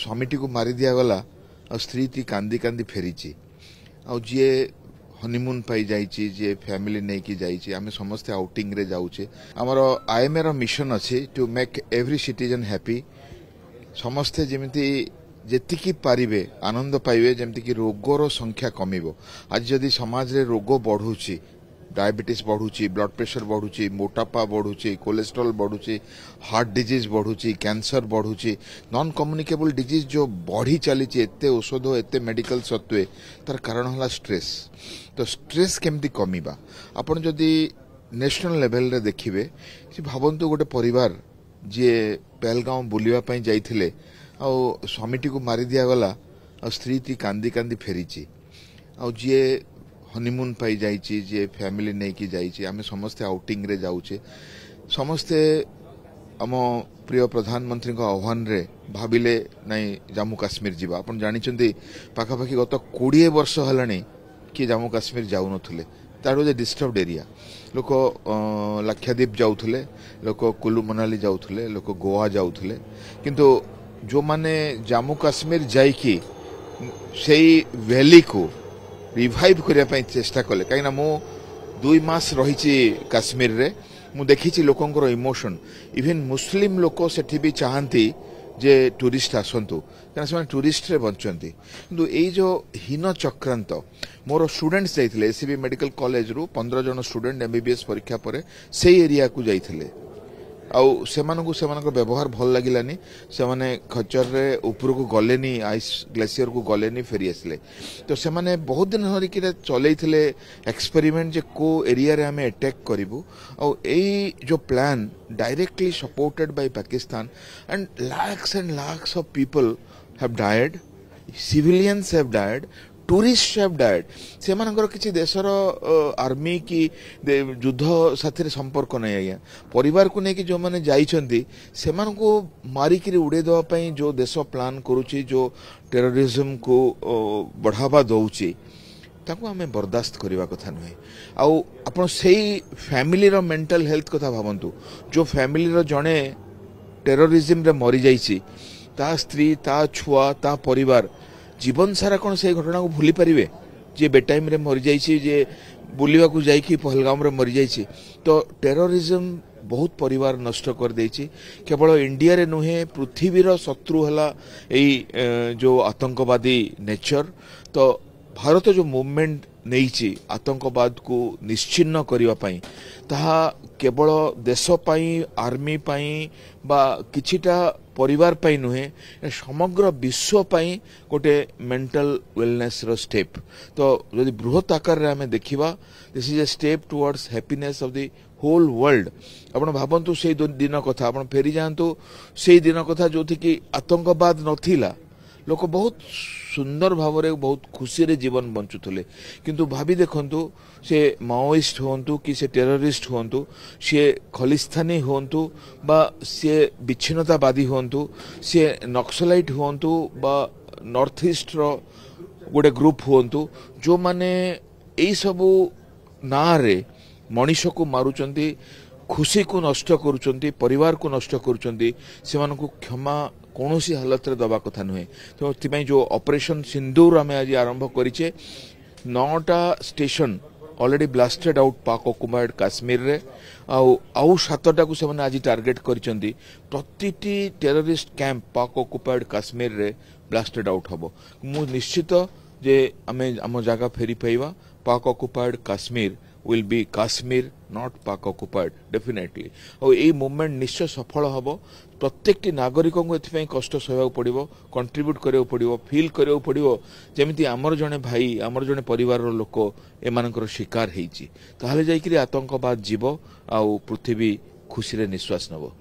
स्वामीटी को मारी दिया गला और स्त्री टी कांदी कांदी फेरी आ जी हनीमून पाई जाइए जे फैमिली नहीं की जाइए आम समस्ते आउटिंग रे जाऊे आमर आईएमए रो मिशन अच्छी to make every citizen happy समस्ते जमीती जेतिकी पारिबे आनंद पाइबे जमती रोगर संख्या कमिबो। आज जदि समाज रे रोग बढ़ुची डायबिटीज बढ़ुची ब्लड प्रेशर बढ़ुची मोटापा बढ़ुची कोलेस्ट्रॉल बढ़ुची हार्ट डिजीज बढ़ुची कैंसर बढ़ुची नॉन कम्युनिकेबल डिजीज जो बढ़ी चली एते औषध एते मेडिकल सत्वे तार कारण होला स्ट्रेस। तो स्ट्रेस केमती कमिबा आपण जदि नेशनल लेवल रे देखिबे भावंतु गोटे परिवार जे पहलगांव बुलिया पई जाइथिले आ स्वामीटी को मारी दिया गला और स्त्री टी कांदी कांदी फेरी आ जी हनीमून पाई जाइए जे फैमिली नहीं की जाइए आम समस्ते आउटिंग रे जाऊे समस्ते आम प्रिय प्रधानमंत्री आह्वान रे भाविले नहीं जम्मू काश्मीर जीवा आपन जानिचंती पाखापाखि गत 20 वर्ष हलानी कि जम्मू काश्मीर जाऊ नथुले तार जे डिस्टर्ब्ड एरिया लोक लाक्षाद्वीप जाउथुले लोक कुल्लू मनाली जाउथुले लोक गोवा जाउथुले किंतु जो माने जम्मू काश्मीर जाइकी सेई वैली को रिवाइव करने चेष्टा कले कहीं मु 2 मास रही काश्मीर रे मु देखी लोकंर इमोशन इवन मुस्लिम लोक सेठी भी चाहती जे टूरिस्ट आसतु कहीं टूरिस्ट रे बंचती किंतु यही जो हीन चक्रांत मोर स्टूडेंट्स जाइथिले एसीबी मेडिकल कॉलेज रु 15 जन स्टूडेंट एमबीबीएस परीक्षा पर से एरिया को जाइथिले आउ सेमानक व्यवहार भल लगिलानी से माने खचर रे ऊपर को गलेनी आइस ग्लेशियर को गलेनी फेरी आसले तो से माने बहुत दिन धरिक चलैथिले एक्सपेरिमेंट जे को एरिया रे हमें अटैक करिवु आउ एई जो plan directly supported by Pakistan and lakhs of people have died civilians have died tourist have died से मानकर किसी देशर आर्मी की युद्ध साथी संपर्क नहीं आज्ञा परिवार को लेकिन जो मैंने जाइछंती से मानको मारिक उड़े देवाई जो देश प्लान करुच्ची जो टेररिज्म को बढ़ावा दौची ताको हमें बर्दाश्त करने कथा नुहे आउ आपण से फैमिली रो मेंटल हेल्थ कथा भावंतु जो फैमिली रो जड़े टेररिज्म रे मरी जाइछि ता स्त्री ता छुआ ता परिवार जीवन सारा कौन से घटना को भूली पारे जे बेटाइम रे मरी जाइए जे बुलिया को जाइए पहलगाम रे मरी जाइए तो टेररिज्म बहुत परिवार नष्ट कर देछि केवल इंडिया रे नुहे पृथ्वीर शत्रु हला एई जो आतंकवादी नेचर तो भारत जो मूवमेंट नहीं आतंकवाद को निश्चिन्न करने पाई ताहा केवल देश पाई आर्मी पाई बा किछिटा परिवार पाई नुहे समग्र विश्व पाई गोटे मेंटल वेलनेस रो स्टेप तो यदि बृहत आकार रे हमें देखिबा this is a step towards happiness of the whole world. आपण भाबंतु से दिन कथा आपण फेरी जांतु से दिन कथा जोथि कि आतंकवाद नथिला लोक बहुत सुंदर भाव में बहुत खुशी रे जीवन बंचुले किंतु भाभी देखंतु से माओइस्ट होंतु कि से टेररिस्ट होंतु से खलिस्तानी होंतु बा से विच्छिन्नतावादी होंतु से नक्सलाइट होंतु बा नॉर्थ ईस्ट रो गोटे ग्रुप होंतु जो माने एई सबु ना रे मनीष को मारुचंती खुशी को नष्ट करुचंती परिवार को नष्ट करुचंती सेमानकु क्षमा कौन सी हालत रे दबा कथा नुहे तो जो ऑपरेशन सिंदूर आम आज आरंभ करिचे 9टा स्टेशन ऑलरेडी ब्लास्टेड आउट पाक ऑक्युपाइड काश्मीर रे आउ 7टा को से आज टार्गेट करिसेंती प्रतिटी टेररिस्ट कैंप पाक ऑक्युपाइड काश्मीर रे ब्लास्टेड आउट हबो मु निश्चित जे आमे आम जगह फेरी पाइबा पाक occupied Kashmir will be Kashmir not Pak occupied definitely और ये मूवमेंट निश्चय सफल हम प्रत्येक नागरिक को एथि कष्ट सहवाक पड़ो कंट्रीब्यूट करा पड़ो फिल करा पड़ो जमी आमर जड़े भाई आमर जड़े परिवार लोक एमानकर शिकार होती आतंकवाद जीव आ पृथ्वी खुशी रे निश्वास नब।